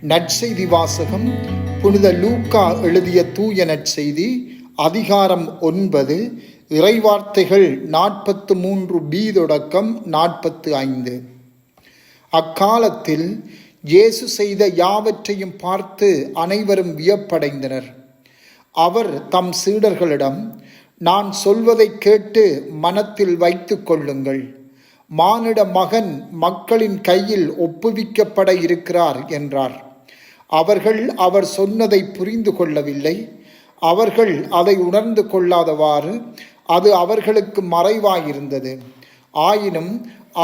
நற்செய்தி வாசகம் புனித லூக்கா எழுதிய தூய நற்செய்தி அதிகாரம் 9 இறைவார்த்தைகள் 43b தொடக்கம் 45. அக்காலத்தில் இயேசு செய்த யாவற்றையும் பார்த்து அனைவரும் வியப்படைந்தனர். அவர் தம் சீடர்களிடம், நான் சொல்வதை கேட்டு மனத்தில் வைத்து கொள்ளுங்கள். மானிட மகன் மக்களின் கையில் ஒப்புவிக்கப்பட இருக்கிறார் என்றார். அவர்கள் அவர் சொன்னதை புரிந்து கொள்ளவில்லை. அவர்கள் அதை உணர்ந்து கொள்ளாதவாறு அது அவர்களுக்கு மறைவாயிருந்தது. ஆயினும்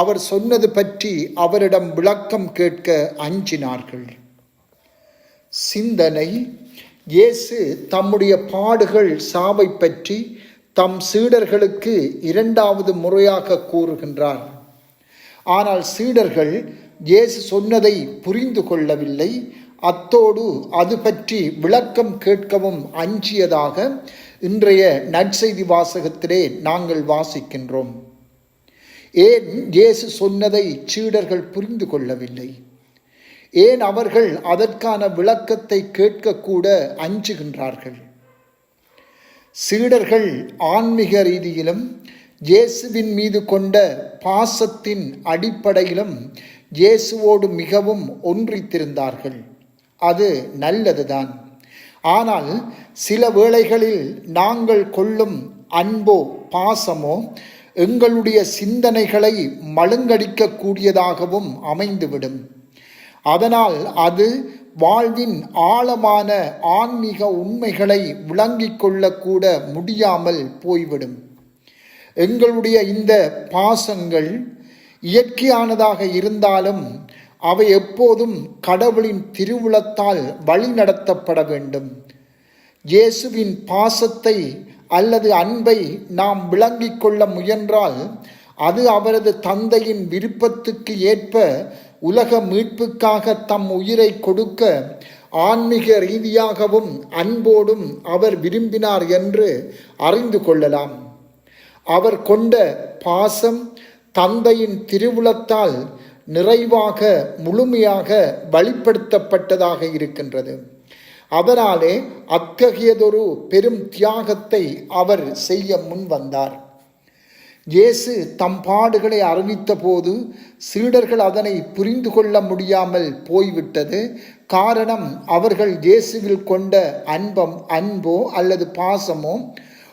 அவர் சொன்னது பற்றி அவரிடம் விளக்கம் கேட்க அஞ்சினார்கள். சிந்தனை: இயேசு தம்முடைய பாடுகள் சாவை பற்றி தம் சீடர்களுக்கு இரண்டாவது முறையாக கூறுகின்றார். ஆனால் சீடர்கள் இயேசு சொன்னதை புரிந்து கொள்ளவில்லை. அத்தோடு அது பற்றி விளக்கம் கேட்கவும் அஞ்சியதாக இன்றைய நற்செய்தி வாசகத்திலே நாங்கள் வாசிக்கின்றோம். ஏன் இயேசு சொன்னதை சீடர்கள் புரிந்து கொள்ளவில்லை? ஏன் அவர்கள் அதற்கான விளக்கத்தை கேட்கக்கூட அஞ்சுகின்றார்கள்? சீடர்கள் ஆன்மீக ரீதியிலும் இயேசுவின் மீது கொண்ட பாசத்தின் அடிப்படையிலும் இயேசுவோடு மிகவும் ஒன்றித்திருந்தார்கள். அது நல்லதுதான். ஆனால் சில வேளைகளில் நாங்கள் கொள்ளும் அன்போ பாசமோ எங்களுடைய சிந்தனைகளை மழுங்கடிக்கக்கூடியதாகவும் அமைந்துவிடும். அதனால் அது வாழ்வின் ஆழமான ஆன்மீக உண்மைகளை விளங்கிக் கொள்ளக்கூட முடியாமல் போய்விடும். எங்களுடைய இந்த பாசங்கள் இயற்கையானதாக இருந்தாலும் அவை எப்போதும் கடவுளின் திருவுளத்தால் வழிநடத்தப்பட வேண்டும். இயேசுவின் பாசத்தை அல்லது அன்பை நாம் விளங்கிக் கொள்ள முயன்றால் அது அவரது தந்தையின் விருப்பத்துக்கு ஏற்ப உலக மீட்புக்காக தம் உயிரை கொடுக்க ஆன்மீக ரீதியாகவும் அன்போடும் அவர் விரும்பினார் என்று அறிந்து கொள்ளலாம். அவர் கொண்ட பாசம் தந்தையின் திருவுளத்தால் நிறைவாக முழுமையாக வெளிப்படுத்தப்பட்டதாக இருக்கின்றது. அதனாலே அத்தகையதொரு பெரும் தியாகத்தை அவர் செய்ய முன் வந்தார். இயேசு தம் பாடுகளை அறிவித்த போது சீடர்கள் அதனை புரிந்து கொள்ள முடியாமல் போய்விட்டது. காரணம், அவர்கள் இயேசுவில் கொண்ட அன்போ அல்லது பாசமோ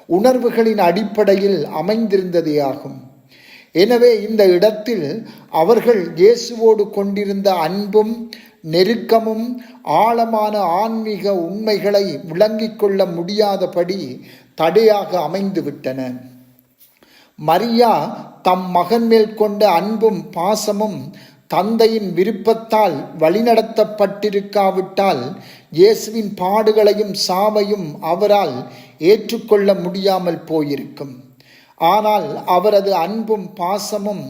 உணர்வுகளின் அடிப்படையில் அமைந்திருந்ததே ஆகும். எனவே இந்த இடத்தில் அவர்கள் இயேசுவோடு கொண்டிருந்த அன்பும் நெருக்கமும் ஆழமான ஆன்மீக உண்மைகளை விளங்கிக் கொள்ள முடியாதபடி தடையாக அமைந்துவிட்டன. மரியா தம் மகன் மேல் கொண்ட அன்பும் பாசமும் தந்தையின் விருப்பத்தால் வழிநடத்தப்பட்டிருக்காவிட்டால் இயேசுவின் பாடுகளையும் சாவையும் அவரால் ஏற்றுக்கொள்ள முடியாமல் போயிருக்கும். ஆனால் அவரது அன்பும் பாசமும்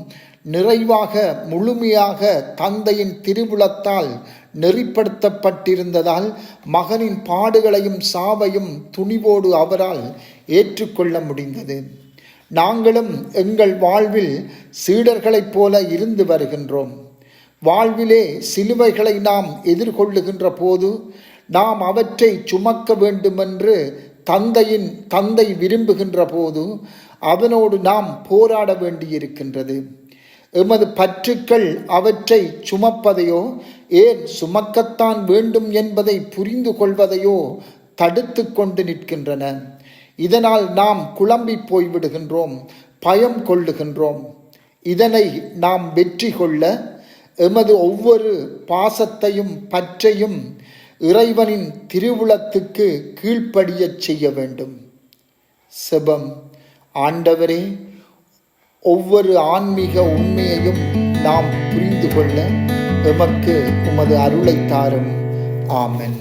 நிறைவாக முழுமையாக தந்தையின் திருவுளத்தால் நெறிப்படுத்தப்பட்டிருந்ததால் மகனின் பாடுகளையும் சாவையும் துணிவோடு அவரால் ஏற்றுக்கொள்ள முடிந்தது. நாங்களும் எங்கள் வாழ்வில் சீடர்களைப் போல இருந்து வருகின்றோம். வாழ்விலே சிலுவைகளை நாம் எதிர்கொள்ளுகின்ற போது நாம் அவற்றை சுமக்க வேண்டுமென்று தந்தை விரும்புகின்ற போது அதனோடு நாம் போராட வேண்டியிருக்கின்றது. எமது பற்றுக்கள் அவற்றை சுமப்பதையோ ஏன் சுமக்கத்தான் வேண்டும் என்பதை புரிந்து கொள்வதையோ தடுத்து கொண்டு நிற்கின்றன. இதனால் நாம் குழம்பி போய்விடுகின்றோம், பயம் கொள்ளுகின்றோம். இதனை நாம் வெற்றி கொள்ள எமது ஒவ்வொரு பாசத்தையும் பற்றையும் இறைவனின் திருவுளத்துக்கு கீழ்ப்படியச் செய்ய வேண்டும். செபம்: ஆண்டவரே, ஒவ்வொரு ஆன்மீக உண்மையையும் நாம் புரிந்து கொள்ள எமக்கு உமது அருளை தாரும். ஆமென்.